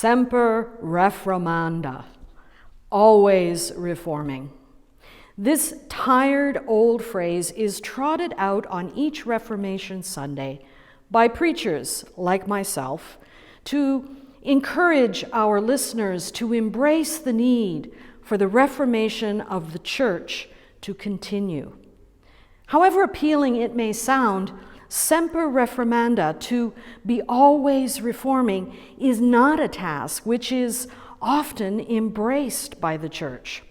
Semper Reformanda, always reforming. This tired old phrase is trotted out on each Reformation Sunday by preachers like myself to encourage our listeners to embrace the need for the reformation of the church to continue. However appealing it may sound, Semper Reformanda, to be always reforming, is not a task which is often embraced by the church.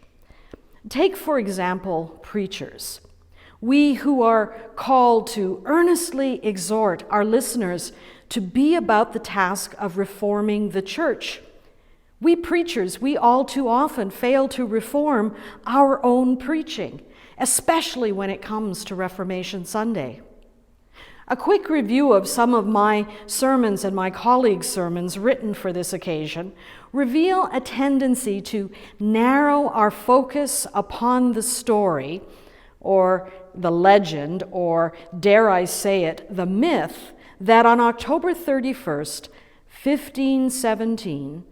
Take, for example, preachers. We who are called to earnestly exhort our listeners to be about the task of reforming the church. We preachers, we all too often fail to reform our own preaching, especially when it comes to Reformation Sunday. A quick review of some of my sermons and my colleagues' sermons written for this occasion reveal a tendency to narrow our focus upon the story, or the legend, or dare I say it, the myth, that on October 31st, 1517,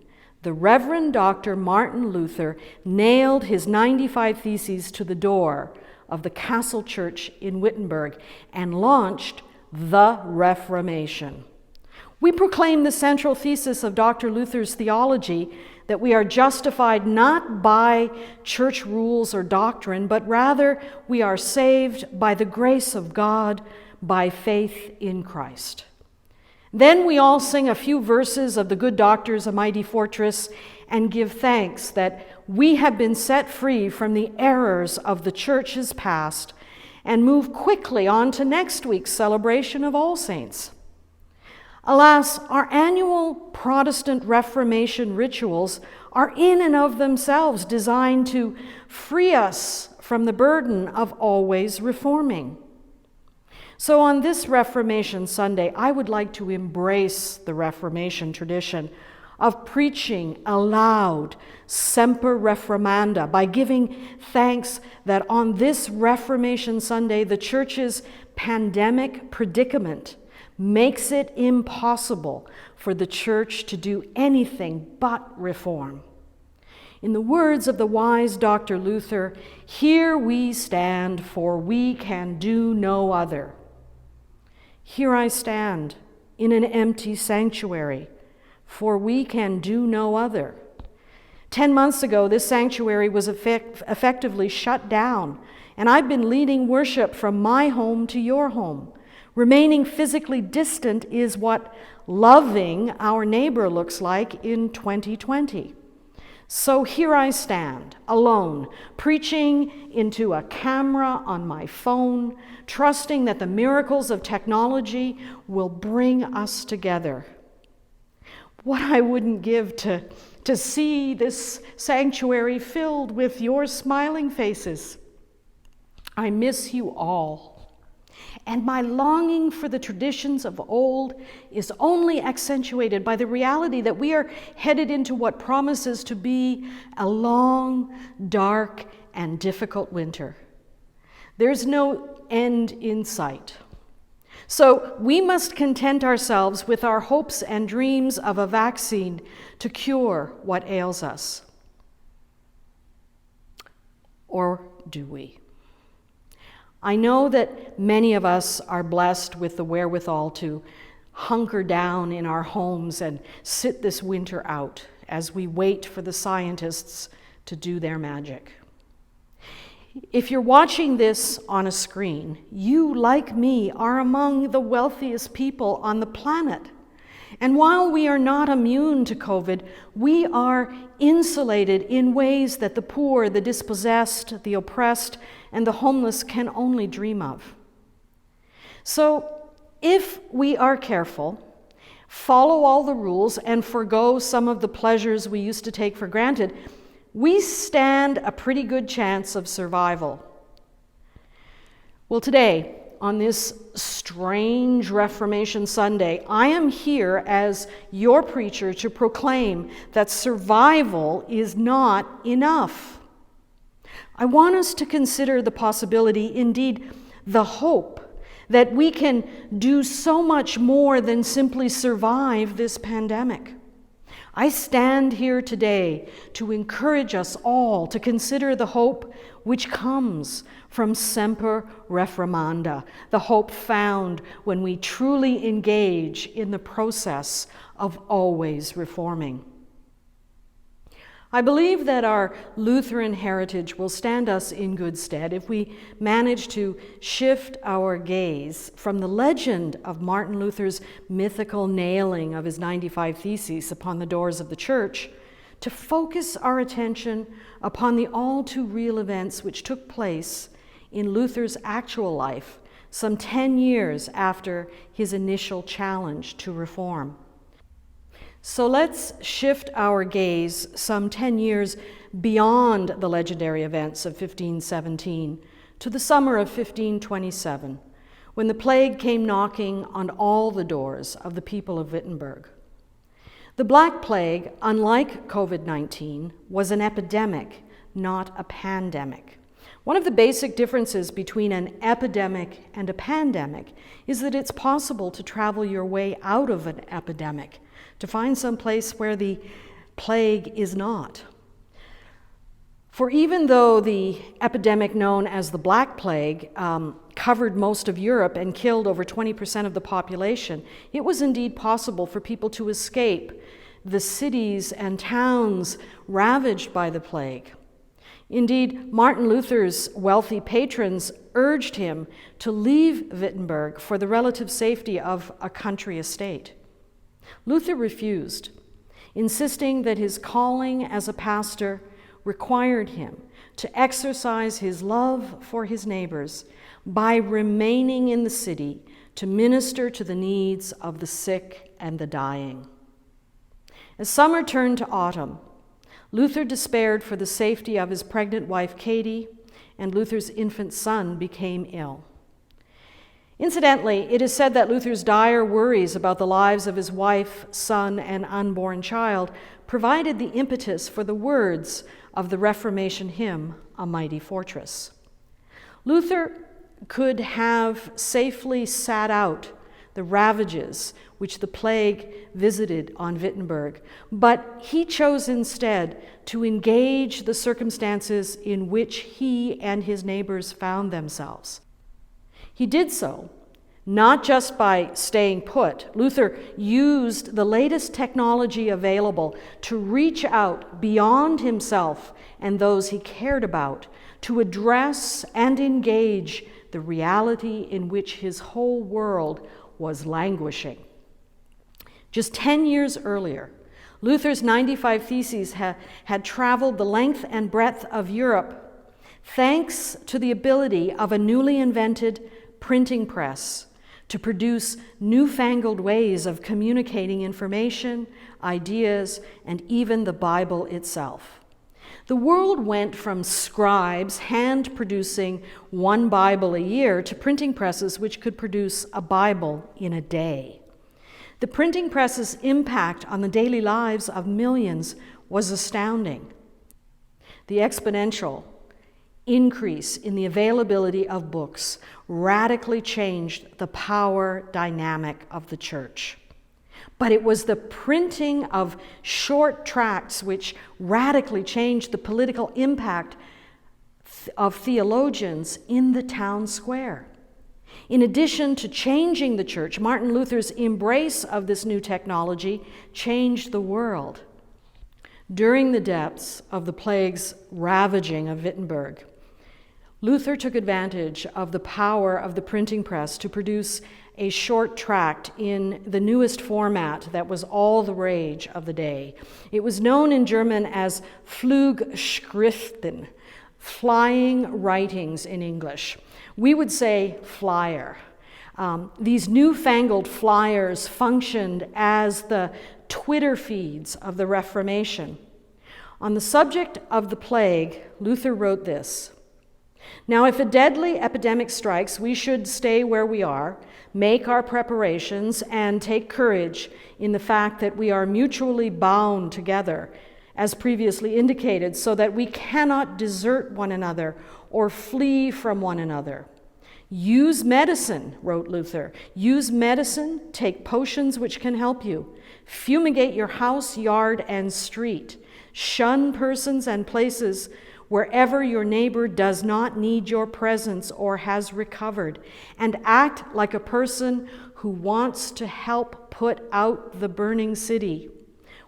the Reverend Doctor Martin Luther nailed his 95 Theses to the door of the Castle Church in Wittenberg and launched the Reformation. We proclaim the central thesis of Dr. Luther's theology that we are justified not by church rules or doctrine, but rather we are saved by the grace of God by faith in Christ. Then we all sing a few verses of the Good Doctor's A Mighty Fortress and give thanks that we have been set free from the errors of the church's past and move quickly on to next week's celebration of All Saints. Alas, our annual Protestant Reformation rituals are in and of themselves designed to free us from the burden of always reforming. So on this Reformation Sunday, I would like to embrace the Reformation tradition of preaching aloud Semper Reformanda by giving thanks that on this Reformation Sunday, the church's pandemic predicament makes it impossible for the church to do anything but reform. In the words of the wise Dr. Luther, "Here we stand, for we can do no other." Here I stand in an empty sanctuary, for we can do no other. 10 months ago, this sanctuary was effectively shut down, and I've been leading worship from my home to your home. Remaining physically distant is what loving our neighbor looks like in 2020. So here I stand, alone, preaching into a camera on my phone, trusting that the miracles of technology will bring us together. What I wouldn't give to see this sanctuary filled with your smiling faces. I miss you all. And my longing for the traditions of old is only accentuated by the reality that we are headed into what promises to be a long, dark, and difficult winter. There's no end in sight. So we must content ourselves with our hopes and dreams of a vaccine to cure what ails us. Or do we? I know that many of us are blessed with the wherewithal to hunker down in our homes and sit this winter out as we wait for the scientists to do their magic. If you're watching this on a screen, you, like me, are among the wealthiest people on the planet. And while we are not immune to COVID, we are insulated in ways that the poor, the dispossessed, the oppressed, and the homeless can only dream of. So, if we are careful, follow all the rules, and forgo some of the pleasures we used to take for granted, we stand a pretty good chance of survival. Well, today, on this strange Reformation Sunday, I am here as your preacher to proclaim that survival is not enough. I want us to consider the possibility, indeed the hope, that we can do so much more than simply survive this pandemic. I stand here today to encourage us all to consider the hope which comes from Semper Reformanda, the hope found when we truly engage in the process of always reforming. I believe that our Lutheran heritage will stand us in good stead if we manage to shift our gaze from the legend of Martin Luther's mythical nailing of his 95 Theses upon the doors of the church to focus our attention upon the all too real events which took place in Luther's actual life some 10 years after his initial challenge to reform. So let's shift our gaze some 10 years beyond the legendary events of 1517 to the summer of 1527, when the plague came knocking on all the doors of the people of Wittenberg. The Black Plague, unlike COVID-19, was an epidemic, not a pandemic. One of the basic differences between an epidemic and a pandemic is that it's possible to travel your way out of an epidemic, to find some place where the plague is not. For even though the epidemic known as the Black Plague covered most of Europe and killed over 20% of the population, it was indeed possible for people to escape the cities and towns ravaged by the plague. Indeed, Martin Luther's wealthy patrons urged him to leave Wittenberg for the relative safety of a country estate. Luther refused, insisting that his calling as a pastor required him to exercise his love for his neighbors by remaining in the city to minister to the needs of the sick and the dying. As summer turned to autumn, Luther despaired for the safety of his pregnant wife Katie, and Luther's infant son became ill. Incidentally, it is said that Luther's dire worries about the lives of his wife, son, and unborn child provided the impetus for the words of the Reformation hymn, "A Mighty Fortress." Luther could have safely sat out the ravages which the plague visited on Wittenberg, but he chose instead to engage the circumstances in which he and his neighbors found themselves. He did so not just by staying put. Luther used the latest technology available to reach out beyond himself and those he cared about, to address and engage the reality in which his whole world was languishing. Just 10 years earlier, Luther's 95 Theses had traveled the length and breadth of Europe thanks to the ability of a newly invented printing press to produce newfangled ways of communicating information, ideas, and even the Bible itself. The world went from scribes hand-producing one Bible a year to printing presses which could produce a Bible in a day. The printing press's impact on the daily lives of millions was astounding. The exponential increase in the availability of books radically changed the power dynamic of the church. But it was the printing of short tracts which radically changed the political impact of theologians in the town square. In addition to changing the church, Martin Luther's embrace of this new technology changed the world. During the depths of the plague's ravaging of Wittenberg, Luther took advantage of the power of the printing press to produce a short tract in the newest format that was all the rage of the day. It was known in German as Flugschriften, flying writings in English. We would say flyer. These newfangled flyers functioned as the Twitter feeds of the Reformation. On the subject of the plague, Luther wrote this: "Now, if a deadly epidemic strikes, we should stay where we are, make our preparations, and take courage in the fact that we are mutually bound together, as previously indicated, so that we cannot desert one another or flee from one another. Use medicine," wrote Luther. "Use medicine, take potions which can help you. Fumigate your house, yard, and street. Shun persons and places wherever your neighbor does not need your presence or has recovered, and act like a person who wants to help put out the burning city.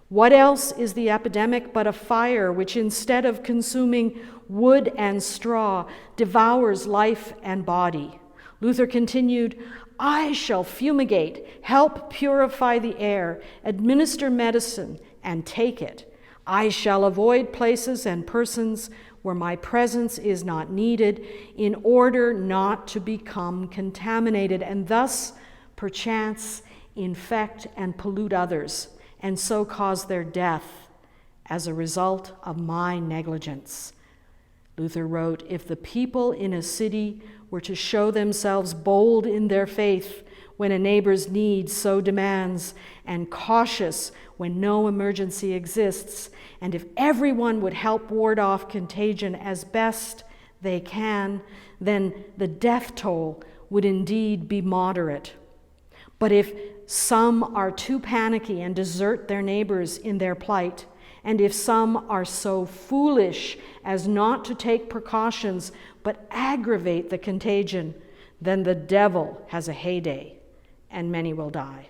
What else is the epidemic but a fire which, instead of consuming wood and straw, devours life and body? Luther continued, I shall fumigate, help purify the air, administer medicine, and take it. I shall avoid places and persons where my presence is not needed, in order not to become contaminated, and thus, perchance, infect and pollute others, and so cause their death as a result of my negligence. Luther wrote, if the people in a city were to show themselves bold in their faith when a neighbor's need so demands, and cautious when no emergency exists, and if everyone would help ward off contagion as best they can, then the death toll would indeed be moderate. But if some are too panicky and desert their neighbors in their plight, and if some are so foolish as not to take precautions but aggravate the contagion, then the devil has a heyday and many will die.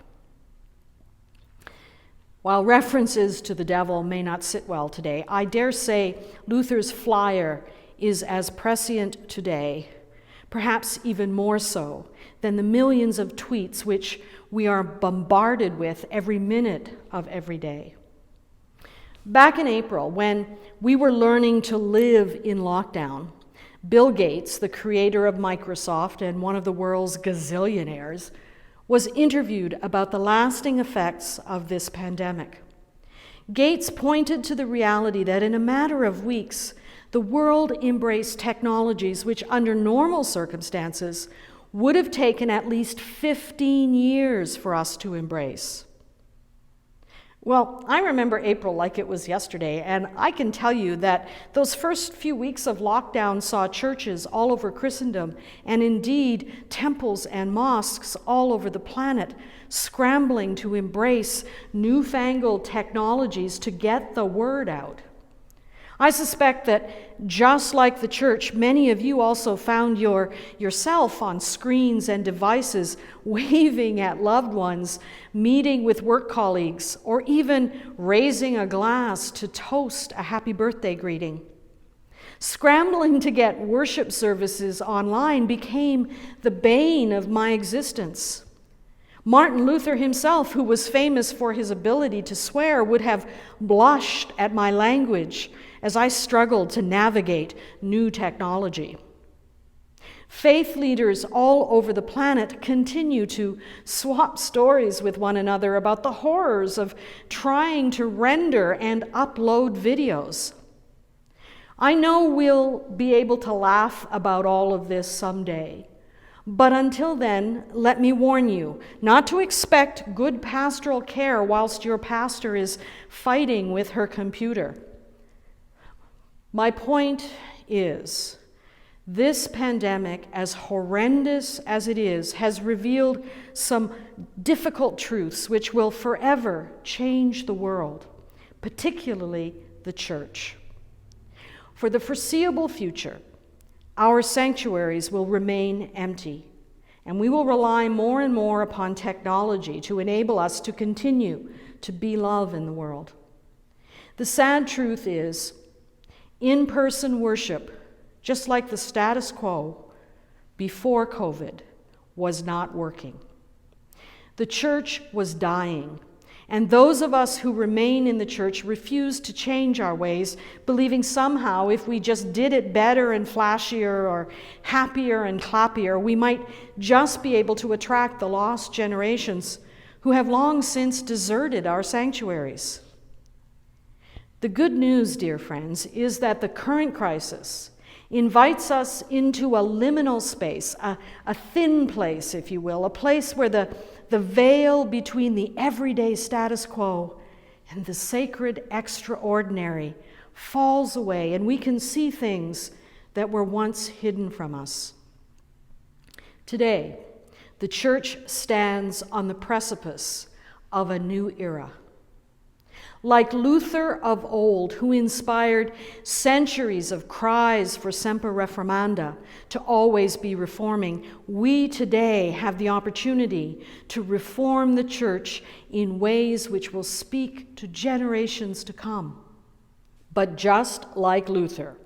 While references to the devil may not sit well today, I dare say Luther's flyer is as prescient today, perhaps even more so, than the millions of tweets which we are bombarded with every minute of every day. Back in April, when we were learning to live in lockdown, Bill Gates, the creator of Microsoft and one of the world's gazillionaires, was interviewed about the lasting effects of this pandemic. Gates pointed to the reality that in a matter of weeks, the world embraced technologies which, under normal circumstances, would have taken at least 15 years for us to embrace. Well, I remember April like it was yesterday, and I can tell you that those first few weeks of lockdown saw churches all over Christendom, and indeed temples and mosques all over the planet, scrambling to embrace newfangled technologies to get the word out. I suspect that just like the church, many of you also found yourself on screens and devices, waving at loved ones, meeting with work colleagues, or even raising a glass to toast a happy birthday greeting. Scrambling to get worship services online became the bane of my existence. Martin Luther himself, who was famous for his ability to swear, would have blushed at my language as I struggled to navigate new technology. Faith leaders all over the planet continue to swap stories with one another about the horrors of trying to render and upload videos. I know we'll be able to laugh about all of this someday, but until then, let me warn you not to expect good pastoral care whilst your pastor is fighting with her computer. My point is, this pandemic, as horrendous as it is, has revealed some difficult truths which will forever change the world, particularly the church. For the foreseeable future, our sanctuaries will remain empty, and we will rely more and more upon technology to enable us to continue to be love in the world. The sad truth is, in-person worship, just like the status quo before COVID, was not working. The church was dying, and those of us who remain in the church refuse to change our ways, believing somehow if we just did it better and flashier or happier and clappier, we might just be able to attract the lost generations who have long since deserted our sanctuaries. The good news, dear friends, is that the current crisis invites us into a liminal space, a thin place, if you will, a place where the veil between the everyday status quo and the sacred extraordinary falls away, and we can see things that were once hidden from us. Today, the church stands on the precipice of a new era. Like Luther of old, who inspired centuries of cries for Semper Reformanda, to always be reforming, we today have the opportunity to reform the church in ways which will speak to generations to come. But just like Luther,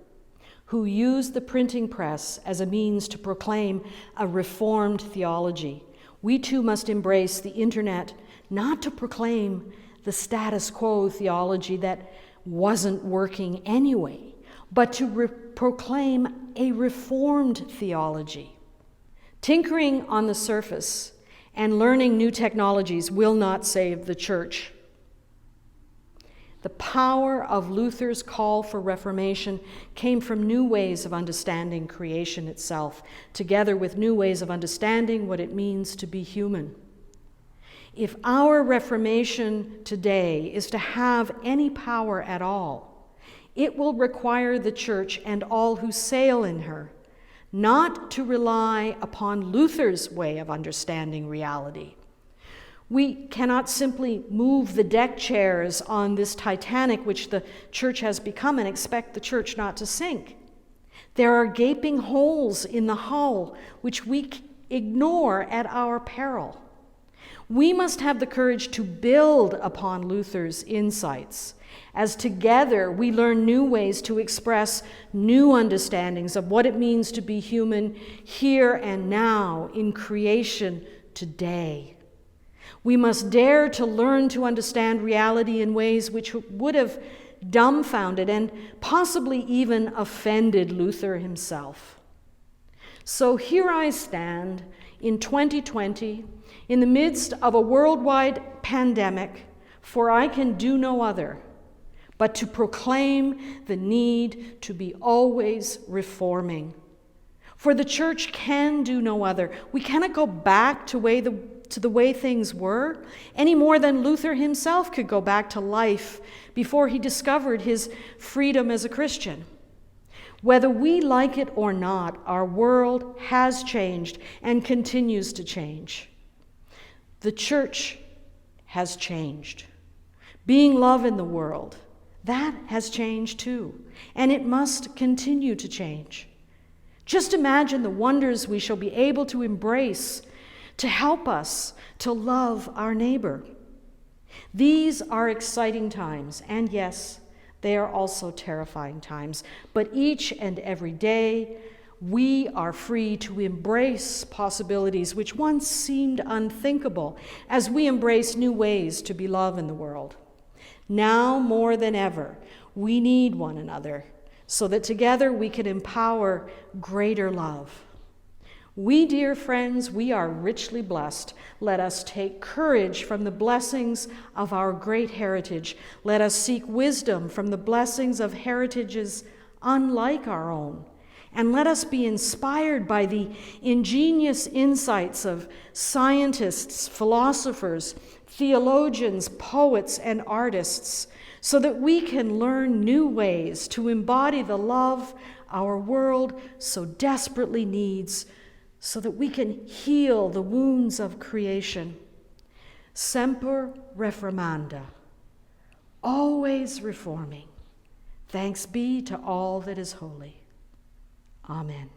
who used the printing press as a means to proclaim a reformed theology, we too must embrace the internet not to proclaim the status quo theology that wasn't working anyway, but to proclaim a reformed theology. Tinkering on the surface and learning new technologies will not save the church. The power of Luther's call for reformation came from new ways of understanding creation itself, together with new ways of understanding what it means to be human. If our Reformation today is to have any power at all, it will require the church and all who sail in her not to rely upon Luther's way of understanding reality. We cannot simply move the deck chairs on this Titanic, which the church has become, and expect the church not to sink. There are gaping holes in the hull which we ignore at our peril. We must have the courage to build upon Luther's insights, as together we learn new ways to express new understandings of what it means to be human here and now in creation today. We must dare to learn to understand reality in ways which would have dumbfounded and possibly even offended Luther himself. So here I stand in 2020, in the midst of a worldwide pandemic, for I can do no other but to proclaim the need to be always reforming. For the church can do no other. We cannot go back to the way things were, any more than Luther himself could go back to life before he discovered his freedom as a Christian. Whether we like it or not, our world has changed and continues to change. The church has changed. Being love in the world, that has changed too, and it must continue to change. Just imagine the wonders we shall be able to embrace to help us to love our neighbor. These are exciting times, and yes, they are also terrifying times, but each and every day we are free to embrace possibilities which once seemed unthinkable as we embrace new ways to be love in the world. Now more than ever, we need one another so that together we can empower greater love. We, dear friends, we are richly blessed. Let us take courage from the blessings of our great heritage. Let us seek wisdom from the blessings of heritages unlike our own. And let us be inspired by the ingenious insights of scientists, philosophers, theologians, poets, and artists, so that we can learn new ways to embody the love our world so desperately needs, so that we can heal the wounds of creation. Semper Reformanda, always reforming. Thanks be to all that is holy. Amen.